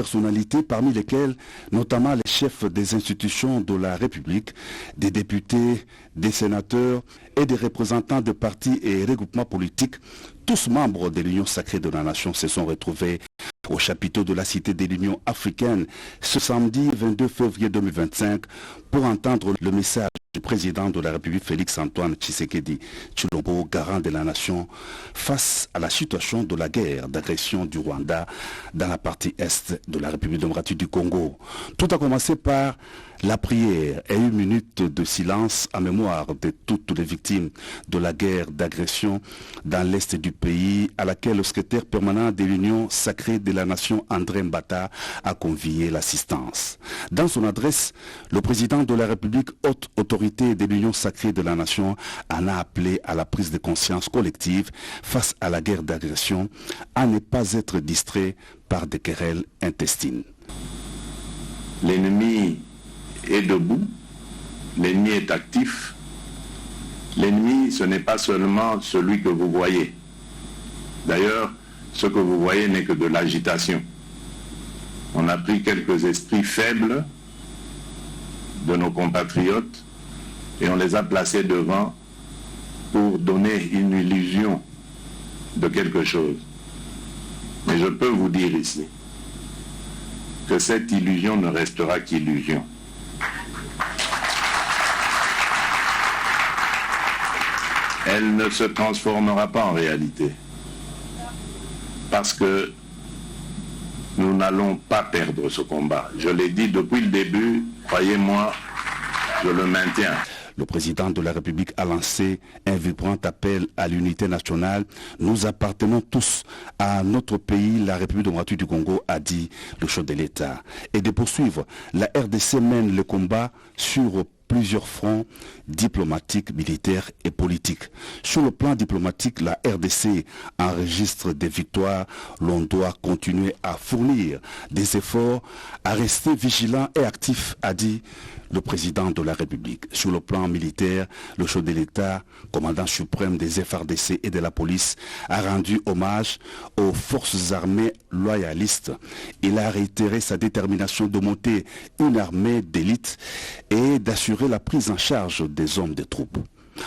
personnalités, parmi lesquelles notamment les chefs des institutions de la République, des députés, des sénateurs et des représentants de partis et regroupements politiques, tous membres de l'Union sacrée de la nation se sont retrouvés au chapiteau de la Cité de l'Union africaine ce samedi 22 février 2025 pour entendre le message du président de la République Félix-Antoine Tshisekedi Tshilombo, garant de la nation, face à la situation de la guerre d'agression du Rwanda dans la partie est de la République démocratique du Congo. Tout a commencé par la prière et une minute de silence en mémoire de toutes les victimes de la guerre d'agression dans l'est du pays, à laquelle le secrétaire permanent de l'Union sacrée de la nation André Mbata a convié l'assistance. Dans son adresse, le président de la République, haute autorité de l'Union sacrée de la nation, en a appelé à la prise de conscience collective face à la guerre d'agression, à ne pas être distrait par des querelles intestines. L'ennemi est debout, l'ennemi est actif. L'ennemi, ce n'est pas seulement celui que vous voyez. D'ailleurs, ce que vous voyez n'est que de l'agitation. On a pris quelques esprits faibles de nos compatriotes et on les a placés devant pour donner une illusion de quelque chose. Mais je peux vous dire ici que cette illusion ne restera qu'illusion. Elle ne se transformera pas en réalité. Parce que nous n'allons pas perdre ce combat. Je l'ai dit depuis le début, croyez-moi, je le maintiens. Le président de la République a lancé un vibrant appel à l'unité nationale. Nous appartenons tous à notre pays, la République démocratique du Congo, a dit le chef de l'État. Et de poursuivre, la RDC mène le combat sur plusieurs fronts diplomatiques, militaires et politiques. Sur le plan diplomatique, la RDC enregistre des victoires. L'on doit continuer à fournir des efforts, à rester vigilant et actif, a dit le président de la République. Sur le plan militaire, le chef de l'État, commandant suprême des FARDC et de la police, a rendu hommage aux forces armées loyalistes. Il a réitéré sa détermination de monter une armée d'élite et d'assurer la prise en charge des hommes des troupes.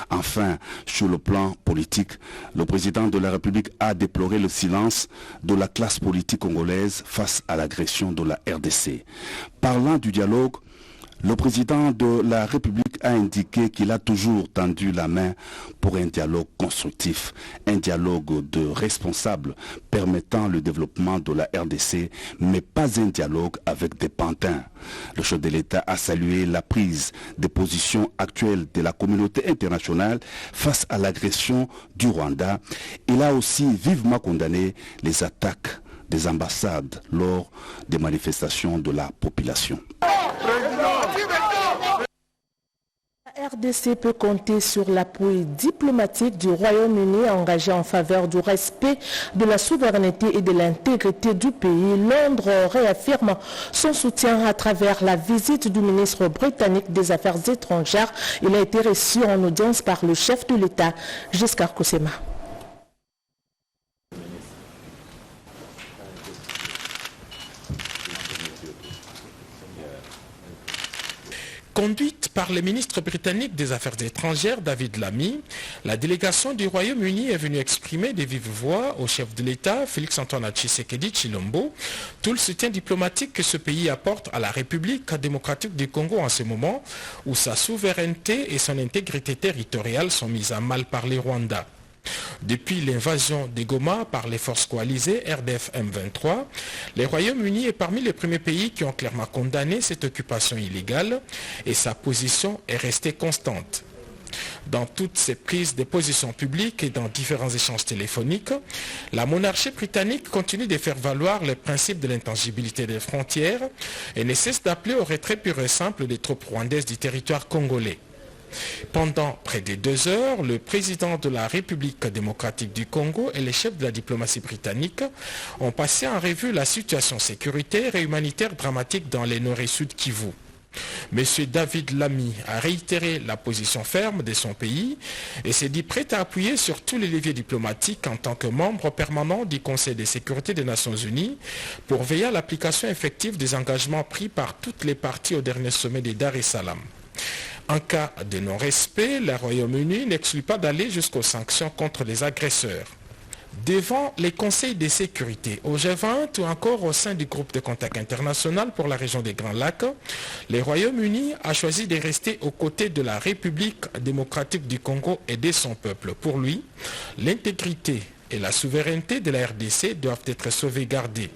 Enfin, sur le plan politique, le président de la République a déploré le silence de la classe politique congolaise face à l'agression de la RDC. Parlant du dialogue, le président de la République a indiqué qu'il a toujours tendu la main pour un dialogue constructif, un dialogue de responsables permettant le développement de la RDC, mais pas un dialogue avec des pantins. Le chef de l'État a salué la prise de position actuelle de la communauté internationale face à l'agression du Rwanda. Il a aussi vivement condamné les attaques des ambassades lors des manifestations de la population. La RDC peut compter sur l'appui diplomatique du Royaume-Uni engagé en faveur du respect de la souveraineté et de l'intégrité du pays. Londres réaffirme son soutien à travers la visite du ministre britannique des Affaires étrangères. Il a été reçu en audience par le chef de l'État, Giscard Koussema. Conduite par le ministre britannique des Affaires étrangères, David Lammy, la délégation du Royaume-Uni est venue exprimer de vive voix au chef de l'État, Félix-Antoine Tshisekedi Tshilombo, tout le soutien diplomatique que ce pays apporte à la République démocratique du Congo en ce moment où sa souveraineté et son intégrité territoriale sont mises à mal par les Rwandais. Depuis l'invasion de Goma par les forces coalisées RDF M23, le Royaume-Uni est parmi les premiers pays qui ont clairement condamné cette occupation illégale et sa position est restée constante. Dans toutes ses prises de position publiques et dans différents échanges téléphoniques, la monarchie britannique continue de faire valoir le principe de l'intangibilité des frontières et ne cesse d'appeler au retrait pur et simple des troupes rwandaises du territoire congolais. Pendant près de 2 heures, le président de la République démocratique du Congo et les chefs de la diplomatie britannique ont passé en revue la situation sécuritaire et humanitaire dramatique dans les nord et sud Kivu. M. David Lamy a réitéré la position ferme de son pays et s'est dit prêt à appuyer sur tous les leviers diplomatiques en tant que membre permanent du Conseil de sécurité des Nations Unies pour veiller à l'application effective des engagements pris par toutes les parties au dernier sommet de Dar es Salaam. En cas de non-respect, le Royaume-Uni n'exclut pas d'aller jusqu'aux sanctions contre les agresseurs. Devant les conseils de sécurité au G20 ou encore au sein du groupe de contact international pour la région des Grands Lacs, le Royaume-Uni a choisi de rester aux côtés de la République démocratique du Congo et de son peuple. Pour lui, l'intégrité et la souveraineté de la RDC doivent être sauvegardées.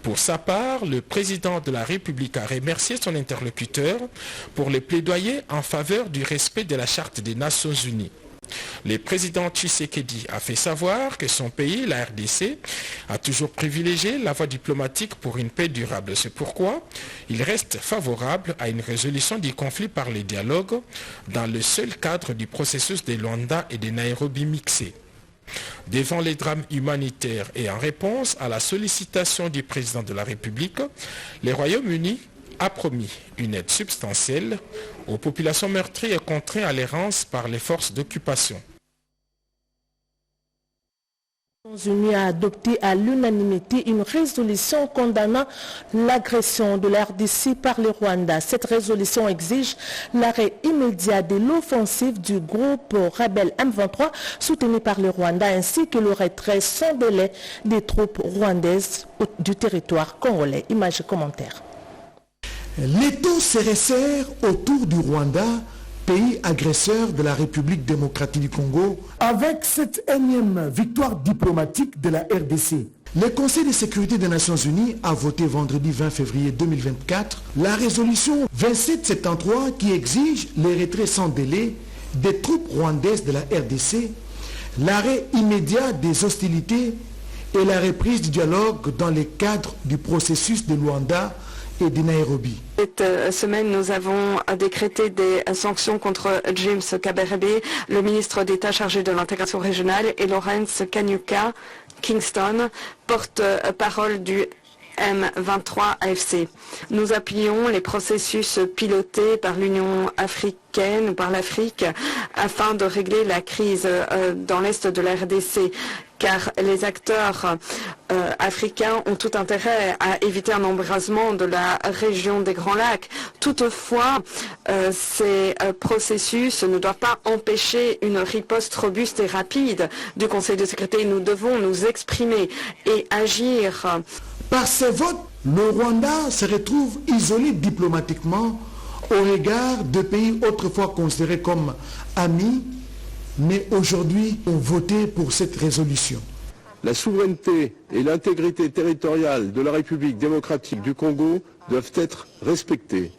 Pour sa part, le président de la République a remercié son interlocuteur pour les plaidoyers en faveur du respect de la Charte des Nations Unies. Le président Tshisekedi a fait savoir que son pays, la RDC, a toujours privilégié la voie diplomatique pour une paix durable. C'est pourquoi il reste favorable à une résolution du conflit par le dialogue dans le seul cadre du processus de Luanda et de Nairobi mixé. Devant les drames humanitaires et en réponse à la sollicitation du président de la République, le Royaume-Uni a promis une aide substantielle aux populations meurtries et contraintes à l'errance par les forces d'occupation. Les Nations Unies a adopté à l'unanimité une résolution condamnant l'agression de la RDC par le Rwanda. Cette résolution exige l'arrêt immédiat de l'offensive du groupe rebelle M23 soutenu par le Rwanda ainsi que le retrait sans délai des troupes rwandaises du territoire congolais. Images et commentaires. L'étau se resserre autour du Rwanda, pays agresseur de la République démocratique du Congo, avec cette énième victoire diplomatique de la RDC. Le Conseil de sécurité des Nations Unies a voté vendredi 20 février 2024 la résolution 2773 qui exige le retrait sans délai des troupes rwandaises de la RDC, l'arrêt immédiat des hostilités et la reprise du dialogue dans le cadre du processus de Luanda et de Nairobi. Cette semaine, nous avons décrété des sanctions contre James Kabarebe, le ministre d'État chargé de l'intégration régionale, et Lawrence Kanyuka Kingston, porte-parole du M23 AFC. Nous appuyons les processus pilotés par l'Union africaine ou par l'Afrique afin de régler la crise dans l'est de la RDC, car les acteurs africains ont tout intérêt à éviter un embrasement de la région des Grands Lacs. Toutefois, ces processus ne doivent pas empêcher une riposte robuste et rapide du Conseil de sécurité. Nous devons nous exprimer et agir. Par ces votes, le Rwanda se retrouve isolé diplomatiquement au regard de pays autrefois considérés comme amis, mais aujourd'hui ont voté pour cette résolution. La souveraineté et l'intégrité territoriale de la République démocratique du Congo doivent être respectées.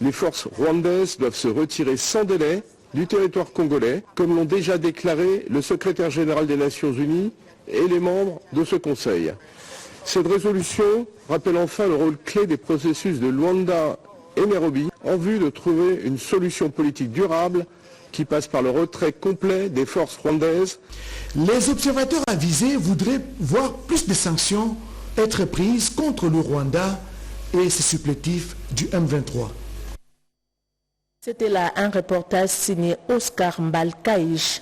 Les forces rwandaises doivent se retirer sans délai du territoire congolais, comme l'ont déjà déclaré le secrétaire général des Nations Unies et les membres de ce Conseil. Cette résolution rappelle enfin le rôle clé des processus de Luanda et Nairobi en vue de trouver une solution politique durable qui passe par le retrait complet des forces rwandaises. Les observateurs avisés voudraient voir plus de sanctions être prises contre le Rwanda et ses supplétifs du M23. C'était là un reportage signé Oscar Mbalkaïch.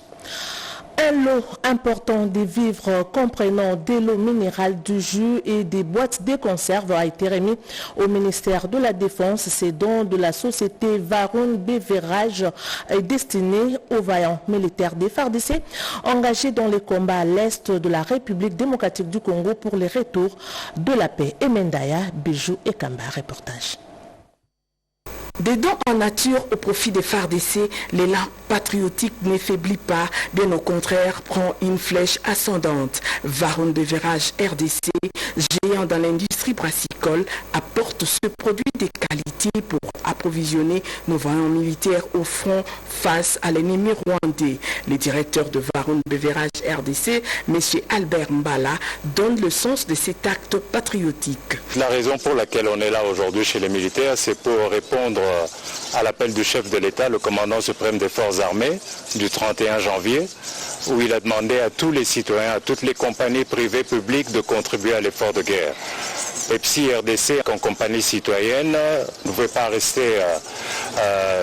Un lot important de vivres comprenant de l'eau minérale, du jus et des boîtes de conserve a été remis au ministère de la Défense. Ces dons de la société Varun Beverage est destiné aux vaillants militaires des FARDC engagés dans les combats à l'est de la République démocratique du Congo pour le retour de la paix. Emendaya, Bijou et Kamba, reportage. Des dons en nature au profit des FARDC, l'élan patriotique ne faiblit pas, bien au contraire prend une flèche ascendante. Varun Beverage RDC, géant dans l'industrie brassicole, apporte ce produit de qualité pour approvisionner nos vaillants militaires au front face à l'ennemi rwandais. Le directeur de Varun Beverage RDC, M. Albert Mbala, donne le sens de cet acte patriotique. La raison pour laquelle on est là aujourd'hui chez les militaires, c'est pour répondre à l'appel du chef de l'État, le commandant suprême des forces armées, du 31 janvier, où il a demandé à tous les citoyens, à toutes les compagnies privées publiques de contribuer à l'effort de guerre. Pepsi RDC, en compagnie citoyenne, ne pouvait pas rester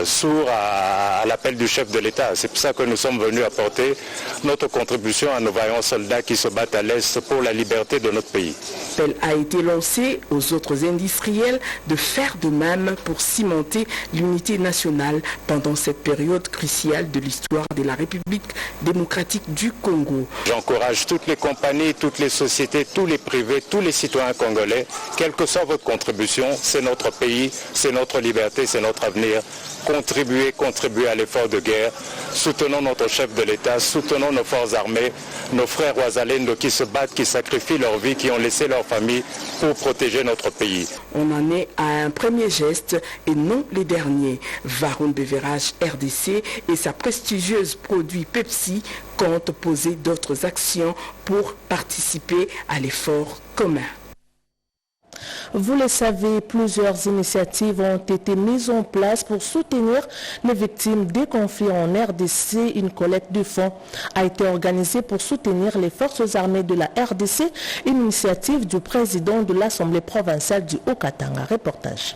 sourd à l'appel du chef de l'État. C'est pour ça que nous sommes venus apporter notre contribution à nos vaillants soldats qui se battent à l'Est pour la liberté de notre pays. L'appel a été lancé aux autres industriels de faire de même pour cimenter l'unité nationale pendant cette période cruciale de l'histoire de la République démocratique du Congo. J'encourage toutes les compagnies, toutes les sociétés, tous les privés, tous les citoyens congolais, quelle que soit votre contribution, c'est notre pays, c'est notre liberté, c'est notre avenir. Contribuez à l'effort de guerre, soutenons notre chef de l'État, soutenons nos forces armées, nos frères Ouazalendo qui se battent, qui sacrifient leur vie, qui ont laissé leur famille pour protéger notre pays. On en est à un premier geste et non les derniers. Varun Beverage RDC et sa prestigieuse produit Pepsi comptent poser d'autres actions pour participer à l'effort commun. Vous le savez, plusieurs initiatives ont été mises en place pour soutenir les victimes des conflits en RDC. Une collecte de fonds a été organisée pour soutenir les forces armées de la RDC, une initiative du président de l'Assemblée provinciale du Haut-Katanga. Reportage.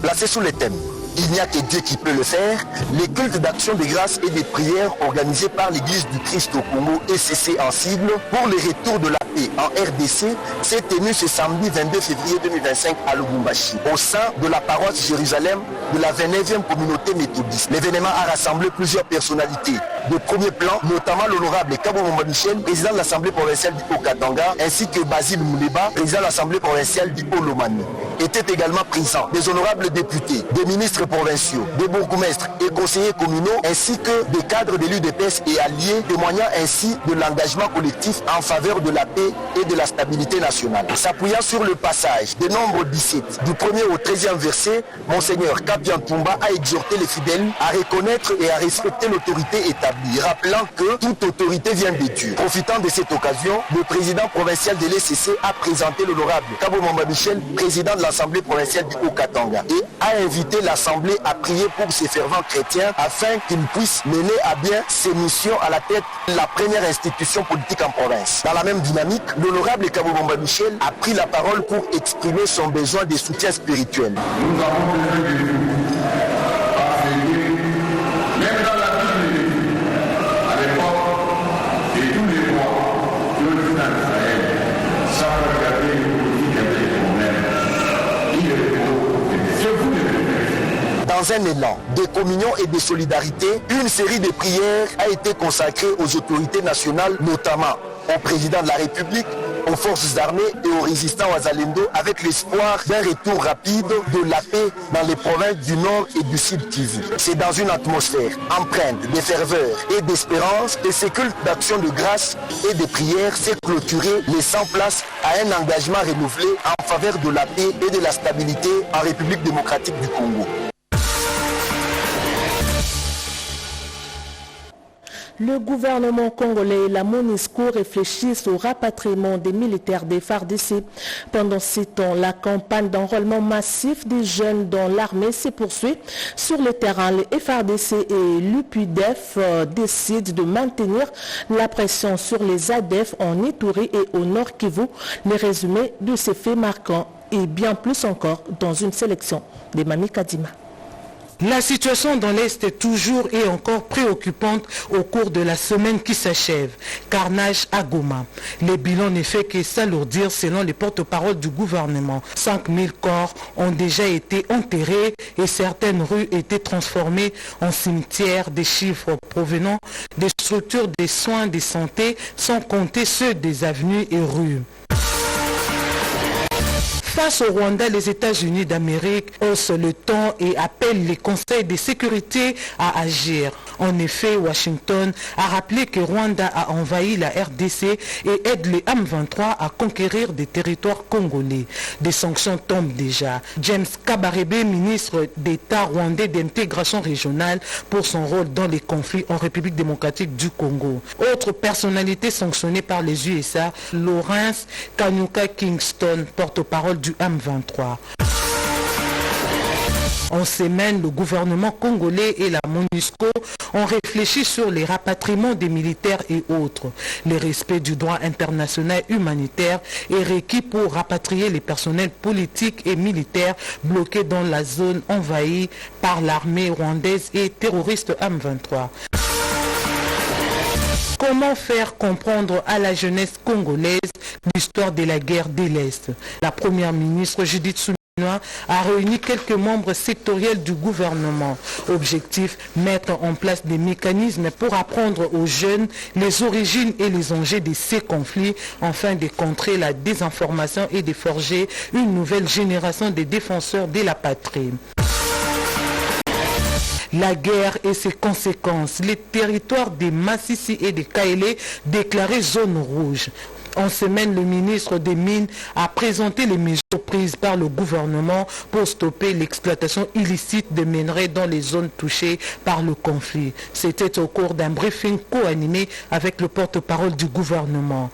Placé sous les thèmes « Il n'y a que Dieu qui peut le faire », les cultes d'action de grâce et des prières organisés par l'Église du Christ au Congo ECC en sigle pour le retour de la paix en RDC s'est tenu ce samedi 22 février 2025 à Lubumbashi, au sein de la paroisse Jérusalem de la 29e communauté méthodiste. L'événement a rassemblé plusieurs personnalités de premier plan, notamment l'honorable Kabo Momba Michel, président de l'Assemblée provinciale du Haut-Katanga, ainsi que Basile Mouleba, président de l'Assemblée provinciale du Haut-Lomami. Étaient également présents des honorables députés, des ministres provinciaux, des bourgmestres et conseillers communaux, ainsi que des cadres de l'UDPS et alliés, témoignant ainsi de l'engagement collectif en faveur de la paix et de la stabilité nationale. S'appuyant sur le passage des nombres 17, du 1er au 13e verset, Monseigneur Kapian Toumba a exhorté les fidèles à reconnaître et à respecter l'autorité établie, rappelant que toute autorité vient de Dieu. Profitant de cette occasion, le président provincial de l'ECC a présenté l'honorable Kabo Momba Michel, président de l'Assemblée provinciale du Haut-Katanga, et a invité l'Assemblée à prier pour ses fervents chrétiens afin qu'ils puissent mener à bien ses missions à la tête de la première institution politique en province. Dans la même dynamique, l'honorable Kabo Momba Michel a pris la parole pour exprimer son besoin de soutien spirituel. Nous avons besoin de vous, parce que même dans la vie, à l'époque, et tous les rois qui ont été dans Israël, sans regarder les politiques et les problèmes, il est beau, c'est vous les problèmes. Dans un élan de communion et de solidarité, une série de prières a été consacrée aux autorités nationales, notamment au président de la République, aux forces armées et aux résistants Ouazalendo, avec l'espoir d'un retour rapide de la paix dans les provinces du Nord et du Sud Kivu. C'est dans une atmosphère empreinte de ferveur et d'espérance que ces cultes d'action de grâce et de prière s'est clôturé, laissant place à un engagement renouvelé en faveur de la paix et de la stabilité en République démocratique du Congo. Le gouvernement congolais et la MONUSCO réfléchissent au rapatriement des militaires des FARDC. Pendant ces temps, la campagne d'enrôlement massif des jeunes dans l'armée se poursuit. Sur le terrain, les FARDC et l'UPDF décident de maintenir la pression sur les ADF en Ituri et au Nord Kivu. Les résumés de ces faits marquants et bien plus encore dans une sélection de Mami Kadima. La situation dans l'Est est toujours et encore préoccupante au cours de la semaine qui s'achève. Carnage à Goma. Les bilans ne fait que s'alourdir selon les porte-paroles du gouvernement. 5000 corps ont déjà été enterrés et certaines rues étaient transformées en cimetières. Des chiffres provenant des structures des soins de santé sans compter ceux des avenues et rues. Face au Rwanda, les États-Unis d'Amérique haussent le ton et appellent les conseils de sécurité à agir. En effet, Washington a rappelé que Rwanda a envahi la RDC et aide les M23 à conquérir des territoires congolais. Des sanctions tombent déjà. James Kabarebe, ministre d'État rwandais d'intégration régionale pour son rôle dans les conflits en République démocratique du Congo. Autre personnalité sanctionnée par les USA, Lawrence Kanyuka Kingston, porte-parole du M23. En semaine, le gouvernement congolais et la MONUSCO ont réfléchi sur les rapatriements des militaires et autres. Le respect du droit international humanitaire est requis pour rapatrier les personnels politiques et militaires bloqués dans la zone envahie par l'armée rwandaise et terroriste M23. Comment faire comprendre à la jeunesse congolaise l'histoire de la guerre de l'Est? La première ministre Judith Suminwa a réuni quelques membres sectoriels du gouvernement. Objectif, mettre en place des mécanismes pour apprendre aux jeunes les origines et les enjeux de ces conflits, afin de contrer la désinformation et de forger une nouvelle génération de défenseurs de la patrie. La guerre et ses conséquences. Les territoires des Massissi et des Kaélé déclarés zone rouge. En semaine, le ministre des Mines a présenté les mesures prises par le gouvernement pour stopper l'exploitation illicite de minerais dans les zones touchées par le conflit. C'était au cours d'un briefing co-animé avec le porte-parole du gouvernement.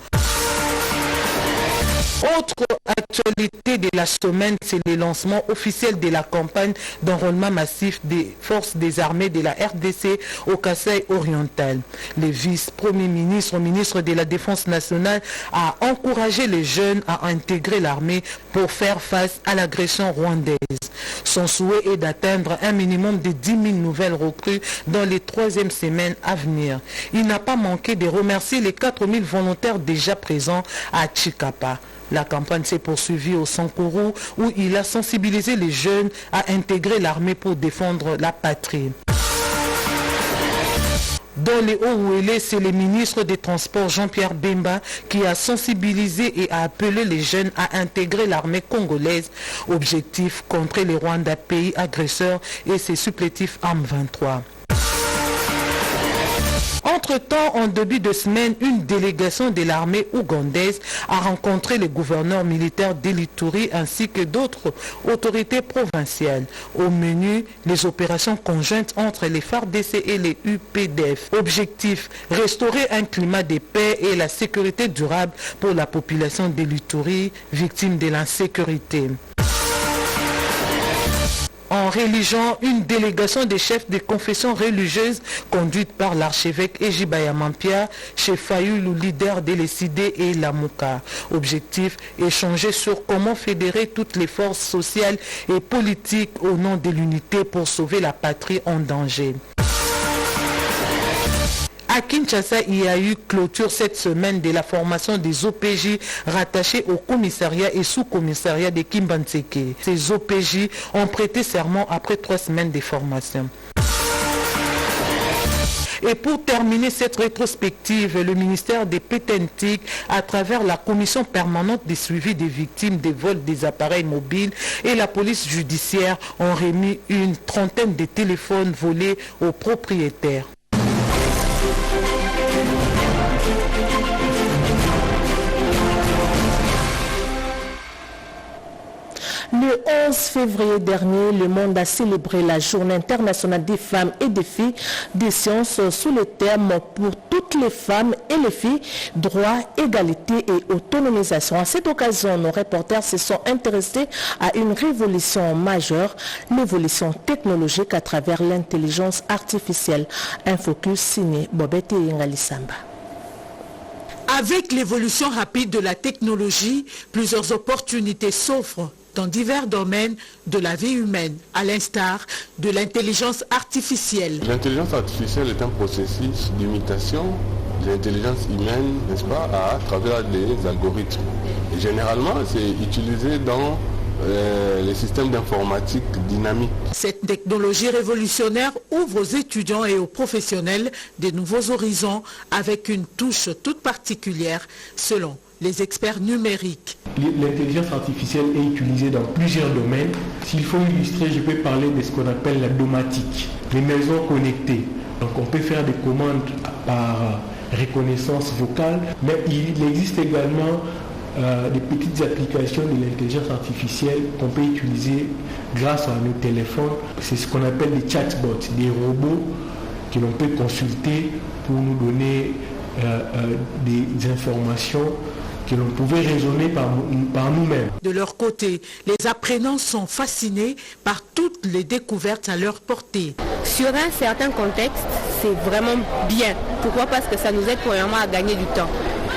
Autre actualité de la semaine, c'est le lancement officiel de la campagne d'enrôlement massif des forces des armées de la RDC au Kasaï oriental. Le vice-premier ministre, ministre de la Défense nationale, a encouragé les jeunes à intégrer l'armée pour faire face à l'agression rwandaise. Son souhait est d'atteindre un minimum de 10 000 nouvelles recrues dans les 3e semaines à venir. Il n'a pas manqué de remercier les 4 000 volontaires déjà présents à Chikapa. La campagne s'est poursuivie au Sankuru où il a sensibilisé les jeunes à intégrer l'armée pour défendre la patrie. Dans les Hauts-Ouélé, c'est le ministre des Transports Jean-Pierre Bemba qui a sensibilisé et a appelé les jeunes à intégrer l'armée congolaise. Objectif, contrer les Rwandais, pays agresseurs et ses supplétifs M23. Entre-temps, en début de semaine, une délégation de l'armée ougandaise a rencontré le gouverneur militaire d'Elituri ainsi que d'autres autorités provinciales. Au menu, les opérations conjointes entre les FARDC et les UPDF. Objectif, restaurer un climat de paix et la sécurité durable pour la population d'Elituri, victime de l'insécurité. En religion, une délégation des chefs des confessions religieuses conduite par l'archevêque Ejibaya Mampia, chef Fayulu, leader de l'Essidé et Lamouka. Objectif, échanger sur comment fédérer toutes les forces sociales et politiques au nom de l'unité pour sauver la patrie en danger. À Kinshasa, il y a eu clôture cette semaine de la formation des OPJ rattachés au commissariat et sous-commissariat de Kimbanseke. Ces OPJ ont prêté serment après 3 semaines de formation. Et pour terminer cette rétrospective, le ministère des Pétentique, à travers la commission permanente de suivi des victimes des vols des appareils mobiles et la police judiciaire, ont remis une 30aine de téléphones volés aux propriétaires. Le 11 février dernier, le monde a célébré la Journée internationale des femmes et des filles des sciences sous le terme « Pour toutes les femmes et les filles, droit, égalité et autonomisation ». À cette occasion, nos reporters se sont intéressés à une révolution majeure, l'évolution technologique à travers l'intelligence artificielle. Un focus signé Bobette Ngalisamba. Avec l'évolution rapide de la technologie, plusieurs opportunités s'offrent dans divers domaines de la vie humaine, à l'instar de l'intelligence artificielle. L'intelligence artificielle est un processus d'imitation de l'intelligence humaine, n'est-ce pas, à travers des algorithmes. Et généralement, c'est utilisé dans les systèmes d'informatique dynamique. Cette technologie révolutionnaire ouvre aux étudiants et aux professionnels de nouveaux horizons avec une touche toute particulière selon les experts numériques. L'intelligence artificielle est utilisée dans plusieurs domaines. S'il faut illustrer, je peux parler de ce qu'on appelle la domatique, les maisons connectées. Donc on peut faire des commandes par reconnaissance vocale, mais il existe également des petites applications de l'intelligence artificielle qu'on peut utiliser grâce à nos téléphones. C'est ce qu'on appelle des chatbots, des robots que l'on peut consulter pour nous donner des informations que l'on pouvait raisonner par nous-mêmes. De leur côté, les apprenants sont fascinés par toutes les découvertes à leur portée. Sur un certain contexte, c'est vraiment bien. Pourquoi? Parce que ça nous aide premièrement à gagner du temps.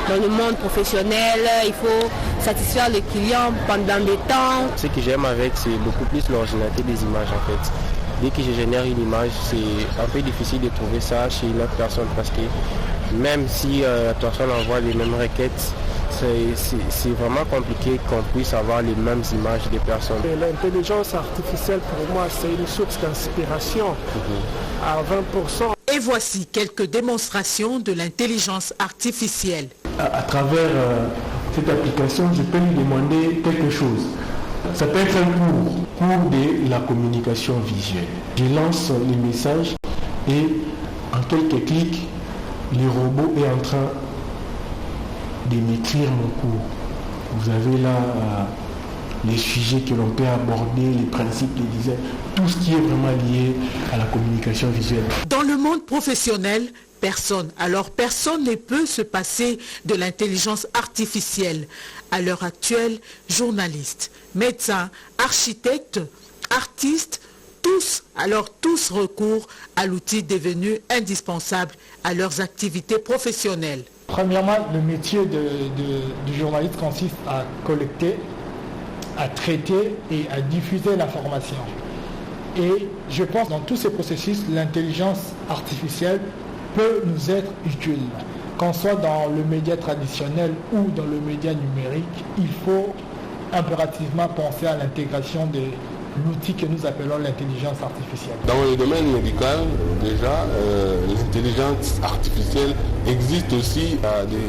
Dans le monde professionnel, il faut satisfaire les clients pendant des temps. Ce que j'aime avec, c'est beaucoup plus l'originalité des images en fait. Dès que je génère une image, c'est un peu difficile de trouver ça chez une autre personne parce que même si la personne envoie les mêmes requêtes, c'est vraiment compliqué qu'on puisse avoir les mêmes images des personnes. L'intelligence artificielle pour moi c'est une source d'inspiration à 20%. Et voici quelques démonstrations de l'intelligence artificielle. À travers cette application, je peux lui demander quelque chose. Ça peut être un cours de la communication visuelle. Je lance les messages et en quelques clics, le robot est en train de m'écrire mon cours. Vous avez là les sujets que l'on peut aborder, les principes, les designs, tout ce qui est vraiment lié à la communication visuelle. Dans le monde professionnel, personne ne peut se passer de l'intelligence artificielle. À l'heure actuelle, journalistes, médecins, architectes, artistes, tous recourent à l'outil devenu indispensable à leurs activités professionnelles. Premièrement, le métier du journaliste consiste à collecter, à traiter et à diffuser l'information. Et je pense que dans tous ces processus, l'intelligence artificielle peut nous être utile. Qu'on soit dans le média traditionnel ou dans le média numérique, il faut impérativement penser à l'intégration de l'outil que nous appelons l'intelligence artificielle. Dans le domaine médical, déjà, l'intelligence artificielle existe aussi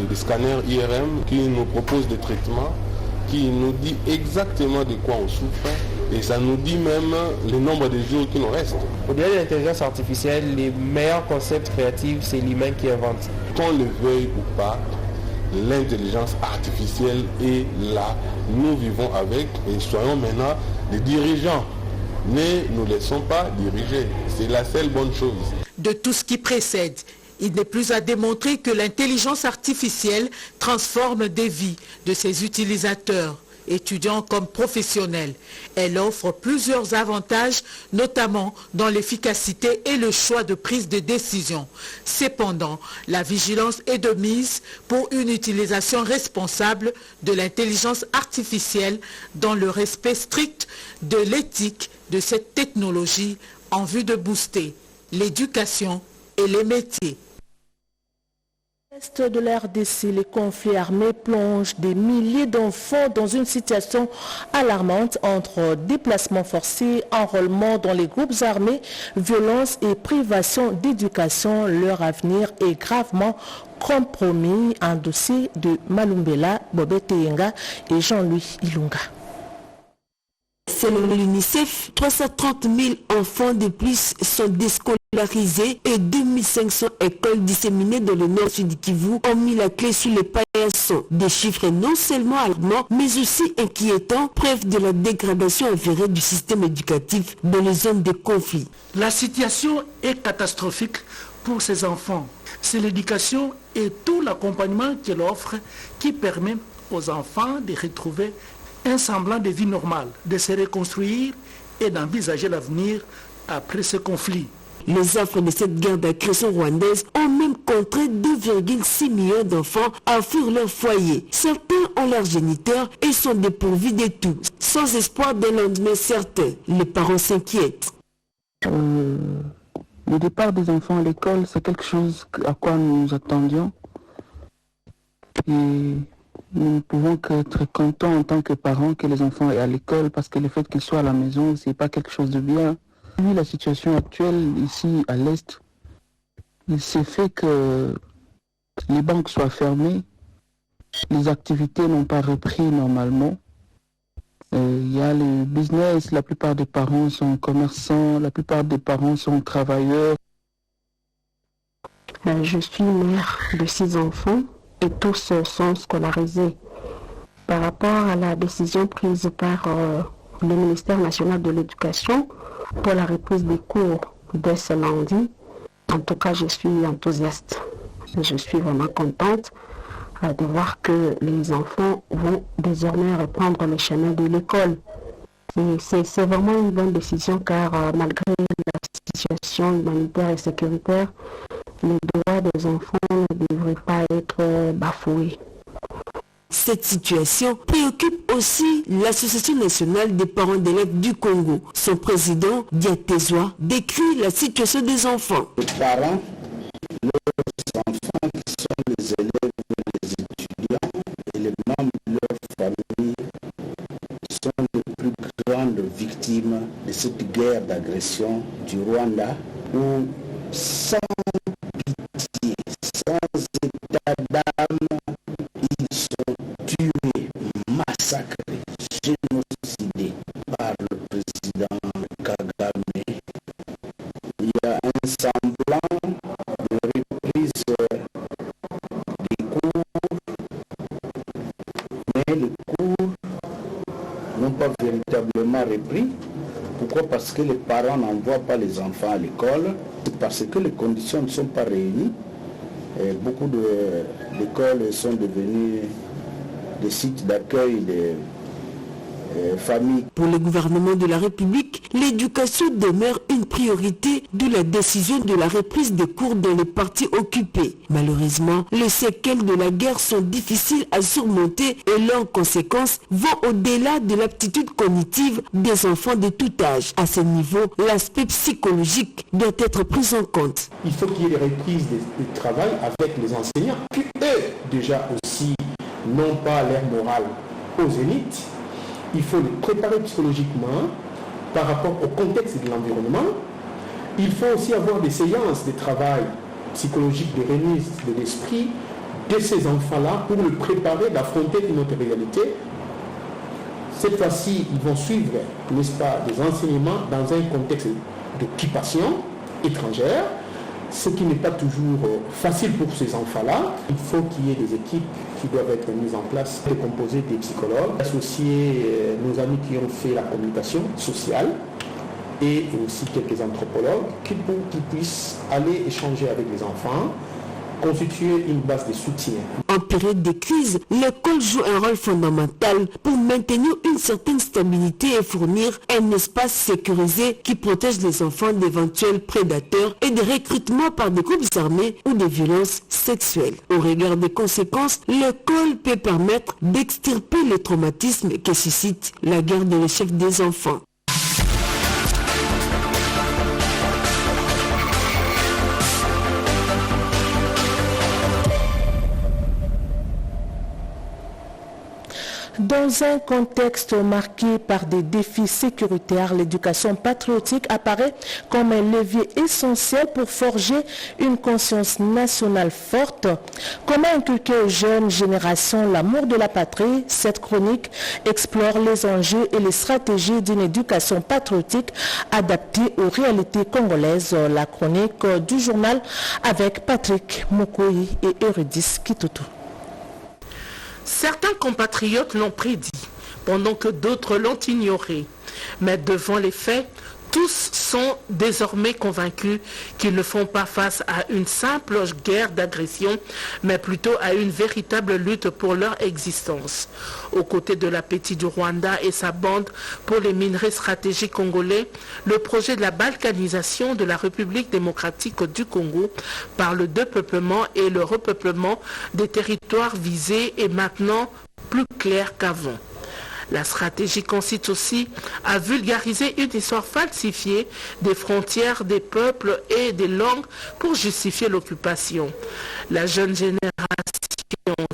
des scanners IRM qui nous proposent des traitements, qui nous dit exactement de quoi on souffre et ça nous dit même le nombre de jours qui nous restent. Au-delà de l'intelligence artificielle, les meilleurs concepts créatifs, c'est l'humain qui invente. Qu'on le veuille ou pas, l'intelligence artificielle est là. Nous vivons avec et soyons maintenant des dirigeants. Ne nous laissons pas diriger. C'est la seule bonne chose. De tout ce qui précède, il n'est plus à démontrer que l'intelligence artificielle transforme des vies de ses utilisateurs, étudiants comme professionnels. Elle offre plusieurs avantages, notamment dans l'efficacité et le choix de prise de décision. Cependant, la vigilance est de mise pour une utilisation responsable de l'intelligence artificielle dans le respect strict de l'éthique de cette technologie en vue de booster l'éducation et les métiers. Est de la RDC, les conflits armés plongent des milliers d'enfants dans une situation alarmante entre déplacements forcés, enrôlement dans les groupes armés, violence et privation d'éducation. Leur avenir est gravement compromis. Un dossier de Malumbela, Bobet Yenga et Jean-Louis Ilunga. Selon l'UNICEF, 330 000 enfants de plus sont déscolarisés et 2500 écoles disséminées dans le nord-sud du Kivu ont mis la clé sous les paillasson. Des chiffres non seulement alarmants, mais aussi inquiétants, preuve de la dégradation avérée du système éducatif dans les zones de conflit. La situation est catastrophique pour ces enfants. C'est l'éducation et tout l'accompagnement qu'elle offre qui permet aux enfants de retrouver un semblant de vie normale, de se reconstruire et d'envisager l'avenir après ce conflit. Les affres de cette guerre d'agression rwandaise ont même contraint 2,6 millions d'enfants à fuir leur foyer. Certains ont leurs géniteurs et sont dépourvus de tout, sans espoir d'un lendemain certain. Les parents s'inquiètent. Le départ des enfants à l'école, c'est quelque chose à quoi nous nous attendions. Et nous ne pouvons qu'être contents en tant que parents que les enfants aient à l'école, parce que le fait qu'ils soient à la maison, c'est pas quelque chose de bien. Vu la situation actuelle ici à l'Est, il s'est fait que les banques soient fermées, les activités n'ont pas repris normalement. Il y a le business, la plupart des parents sont commerçants, la plupart des parents sont travailleurs. Je suis mère de 6 enfants. Et tous sont scolarisés. Par rapport à la décision prise par le ministère national de l'éducation pour la reprise des cours dès ce lundi, en tout cas je suis enthousiaste. Je suis vraiment contente de voir que les enfants vont désormais reprendre le chemin de l'école. C'est vraiment une bonne décision car malgré la situation humanitaire et sécuritaire, les droits des enfants ne devraient pas être bafoués. Cette situation préoccupe aussi l'Association nationale des parents d'élèves du Congo. Son président, Diatezoa, décrit la situation des enfants. Les parents, leurs enfants qui sont les élèves, les étudiants et les membres de leur famille sont les plus grandes victimes de cette guerre d'agression du Rwanda où sans pitié, sans état d'âme, ils sont tués, massacrés, génocidés par le président Kagame. Il y a un semblant de reprise des cours, mais les cours n'ont pas véritablement repris. Pourquoi? Parce que les parents n'envoient pas les enfants à l'école, parce que les conditions ne sont pas réunies. Et beaucoup d'écoles sont devenues des sites d'accueil des familles. Pour le gouvernement de la République, l'éducation demeure une priorité de la décision de la reprise des cours dans les parties occupées. Malheureusement, les séquelles de la guerre sont difficiles à surmonter et leurs conséquences vont au-delà de l'aptitude cognitive des enfants de tout âge. À ce niveau, l'aspect psychologique doit être pris en compte. Il faut qu'il y ait des reprises de travail avec les enseignants qui, eux, déjà aussi, n'ont pas l'air moral au zénith. Il faut les préparer psychologiquement par rapport au contexte de l'environnement. Il faut aussi avoir des séances de travail psychologique, de remise de l'esprit de ces enfants-là pour le préparer d'affronter une autre réalité. Cette fois-ci, ils vont suivre, n'est-ce pas, des enseignements dans un contexte d'occupation étrangère, ce qui n'est pas toujours facile pour ces enfants-là. Il faut qu'il y ait des équipes qui doivent être mises en place, composées des psychologues, associer nos amis qui ont fait la communication sociale et aussi quelques anthropologues qui puissent aller échanger avec les enfants, constituer une base de soutien. En période de crise, l'école joue un rôle fondamental pour maintenir une certaine stabilité et fournir un espace sécurisé qui protège les enfants d'éventuels prédateurs et de recrutement par des groupes armés ou de violences sexuelles. Au regard des conséquences, l'école peut permettre d'extirper les traumatismes que suscite la guerre de l'échec des enfants. Dans un contexte marqué par des défis sécuritaires, l'éducation patriotique apparaît comme un levier essentiel pour forger une conscience nationale forte. Comment inculquer aux jeunes générations l'amour de la patrie? Cette chronique explore les enjeux et les stratégies d'une éducation patriotique adaptée aux réalités congolaises. La chronique du journal avec Patrick Mokoyi et Eurydice Kitutu. Certains compatriotes l'ont prédit, pendant que d'autres l'ont ignoré. Mais devant les faits, tous sont désormais convaincus qu'ils ne font pas face à une simple guerre d'agression, mais plutôt à une véritable lutte pour leur existence. Aux côtés de l'appétit du Rwanda et sa bande pour les minerais stratégiques congolais, le projet de la balkanisation de la République démocratique du Congo par le dépeuplement et le repeuplement des territoires visés est maintenant plus clair qu'avant. La stratégie consiste aussi à vulgariser une histoire falsifiée des frontières, des peuples et des langues pour justifier l'occupation. La jeune génération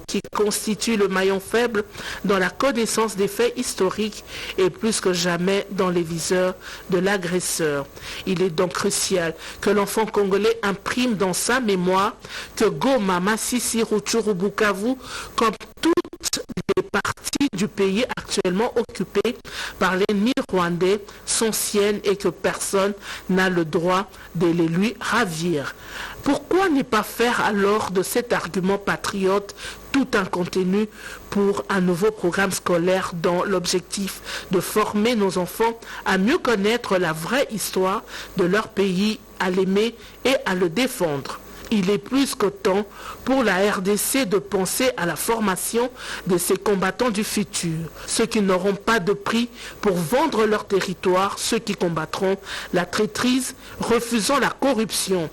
qui constitue le maillon faible dans la connaissance des faits historiques est plus que jamais dans les viseurs de l'agresseur. Il est donc crucial que l'enfant congolais imprime dans sa mémoire que Goma, Masisi, Rutshuru, Bukavu, comme toutes les parties du pays actuellement occupées par l'ennemi rwandais sont siennes et que personne n'a le droit de les lui ravir. Pourquoi ne pas faire alors de cet argument patriote tout un contenu pour un nouveau programme scolaire dont l'objectif de former nos enfants à mieux connaître la vraie histoire de leur pays, à l'aimer et à le défendre? Il est plus que temps pour la RDC de penser à la formation de ces combattants du futur, ceux qui n'auront pas de prix pour vendre leur territoire, ceux qui combattront la traîtrise, refusant la corruption,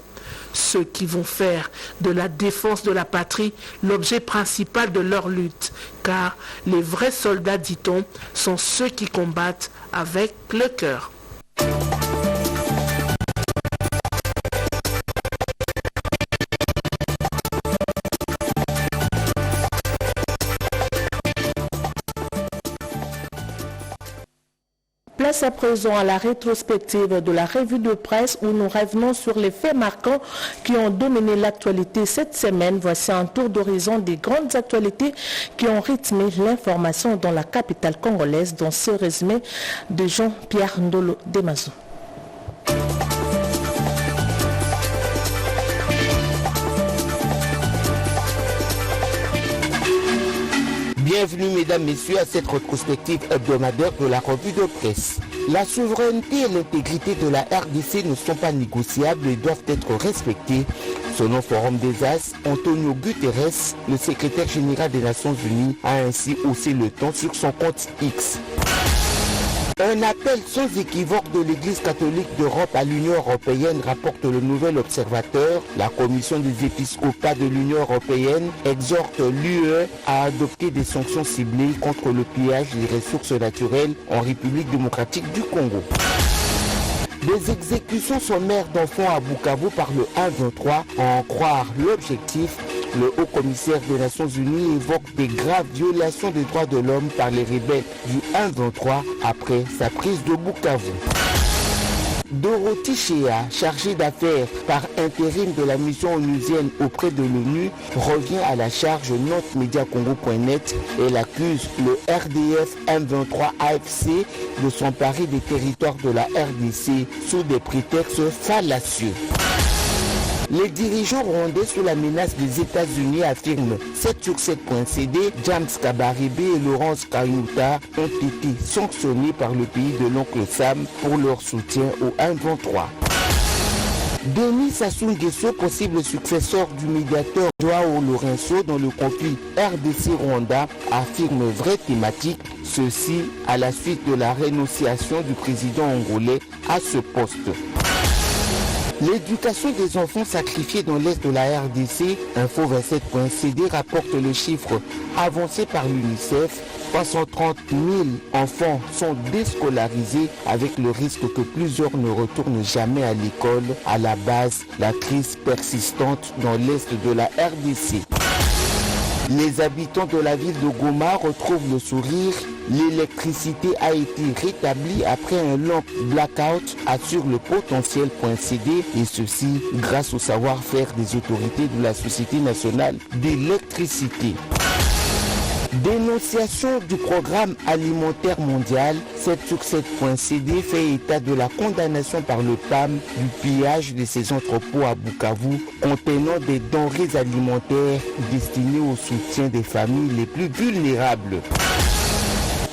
ceux qui vont faire de la défense de la patrie l'objet principal de leur lutte, car les vrais soldats, dit-on, sont ceux qui combattent avec le cœur. Place à présent à la rétrospective de la revue de presse où nous revenons sur les faits marquants qui ont dominé l'actualité cette semaine. Voici un tour d'horizon des grandes actualités qui ont rythmé l'information dans la capitale congolaise, dans ce résumé de Jean-Pierre Ndolo Demazo. Bienvenue mesdames, messieurs à cette rétrospective hebdomadaire de la revue de presse. La souveraineté et l'intégrité de la RDC ne sont pas négociables et doivent être respectées. Selon Forum des As, Antonio Guterres, le secrétaire général des Nations Unies, a ainsi haussé le ton sur son compte X. Un appel sans équivoque de l'Église catholique d'Europe à l'Union européenne, rapporte le Nouvel Observateur. La Commission des épiscopats de l'Union européenne exhorte l'UE à adopter des sanctions ciblées contre le pillage des ressources naturelles en République démocratique du Congo. Des exécutions sommaires d'enfants à Bukavu par le 1-23, à en croire l'objectif. Le haut-commissaire des Nations Unies évoque des graves violations des droits de l'homme par les rebelles du 1-23 après sa prise de Bukavu. Dorothy Shea, chargée d'affaires par intérim de la mission onusienne auprès de l'ONU, revient à la charge notmediacongo.net. Elle accuse le RDF M23 AFC de s'emparer des territoires de la RDC sous des prétextes fallacieux. Les dirigeants rwandais sous la menace des États-Unis affirment 7sur7.cd, James Kabarebe et Laurence Kayuta ont été sanctionnés par le pays de l'oncle Sam pour leur soutien au 1-23. Denis Sassou Nguesso, possible successeur du médiateur Joao Lourenço dans le conflit RDC-Rwanda, affirme vraie thématique, ceci à la suite de la rénonciation du président angolais à ce poste. L'éducation des enfants sacrifiés dans l'est de la RDC, Info27.cd rapporte le chiffre avancé par l'UNICEF. 330 000 enfants sont déscolarisés avec le risque que plusieurs ne retournent jamais à l'école. À la base, la crise persistante dans l'est de la RDC. Les habitants de la ville de Goma retrouvent le sourire. L'électricité a été rétablie après un long blackout, assure le potentiel.cd, et ceci grâce au savoir-faire des autorités de la Société nationale d'électricité. Dénonciation du programme alimentaire mondial, 7sur7.cd fait état de la condamnation par le PAM du pillage de ses entrepôts à Bukavu contenant des denrées alimentaires destinées au soutien des familles les plus vulnérables.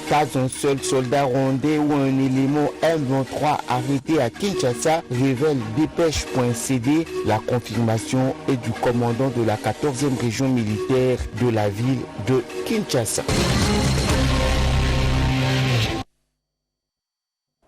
Pas un seul soldat rwandais ou un élément M23 arrêté à Kinshasa, révèle dépêche.cd. La confirmation est du commandant de la 14e région militaire de la ville de Kinshasa.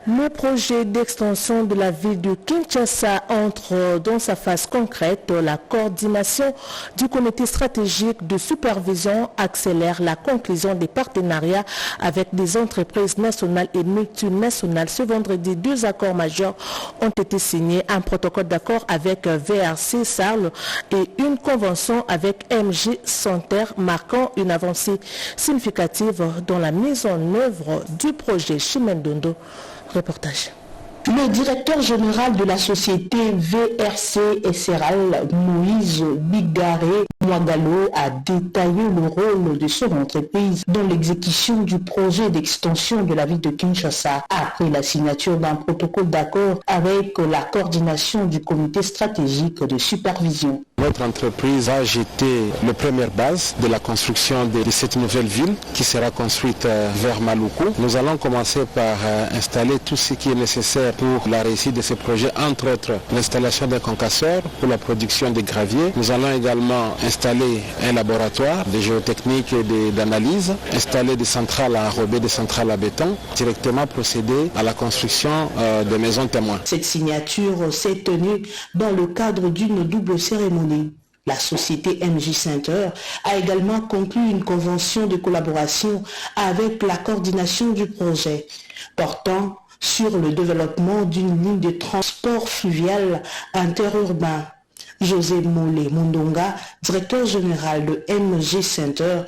Le projet d'extension de la ville de Kinshasa entre dans sa phase concrète. La coordination du comité stratégique de supervision accélère la conclusion des partenariats avec des entreprises nationales et multinationales. Ce vendredi, 2 accords majeurs ont été signés, un protocole d'accord avec VRC Sarl et une convention avec MG Santer, marquant une avancée significative dans la mise en œuvre du projet. Chimendondo. Reportage. Le directeur général de la société VRC SRL, Moïse Bigaré Mwagalo, a détaillé le rôle de son entreprise dans l'exécution du projet d'extension de la ville de Kinshasa après la signature d'un protocole d'accord avec la coordination du comité stratégique de supervision. notre entreprise va jeter la première base de la construction de cette nouvelle ville qui sera construite vers Maluku. Nous allons commencer par installer tout ce qui est nécessaire pour la réussite de ce projet, entre autres l'installation d'un concasseur pour la production de gravier. Nous allons également installer un laboratoire de géotechnique et d'analyse, installer des centrales à enrober, des centrales à béton, directement procéder à la construction de maisons témoins. Cette signature s'est tenue dans le cadre d'une double cérémonie. La société MJ Center a également conclu une convention de collaboration avec la coordination du projet portant sur le développement d'une ligne de transport fluvial interurbain. José Molé Mundonga, directeur général de MG Center,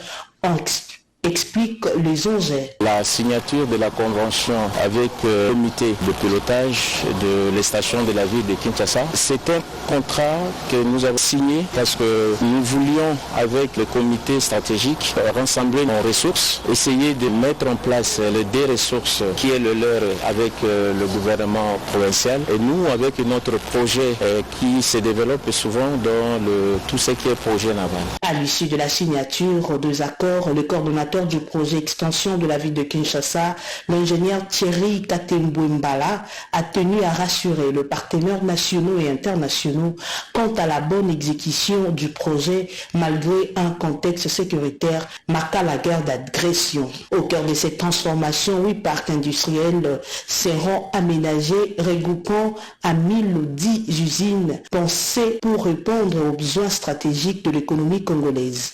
explique les enjeux. La signature de la convention avec le comité de pilotage de les stations de la ville de Kinshasa, c'est un contrat que nous avons signé parce que nous voulions avec le comité stratégique rassembler nos ressources, essayer de mettre en place les deux ressources qui est le leur avec le gouvernement provincial et nous avec notre projet qui se développe souvent dans tout ce qui est projet naval. À l'issue de la signature des accords, le coordonnateur du projet extension de la ville de Kinshasa, l'ingénieur Thierry Katemboumbala, a tenu à rassurer les partenaires nationaux et internationaux quant à la bonne exécution du projet malgré un contexte sécuritaire marquant la guerre d'agression. Au cœur de cette transformation, 8 parcs industriels seront aménagés regroupant à 1010 usines pensées pour répondre aux besoins stratégiques de l'économie congolaise.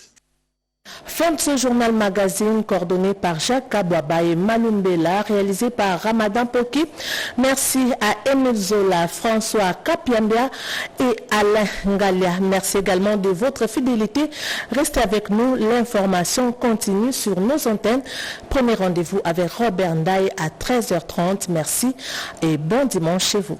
Fin de ce journal magazine coordonné par Jacques Kabouaba et Malumbela, réalisé par Ramadan Poki. Merci à Emile Zola, François Kapiambia et Alain Ngalia. Merci également de votre fidélité. Restez avec nous, l'information continue sur nos antennes. Premier rendez-vous avec Robert Ndaye à 13h30. Merci et bon dimanche chez vous.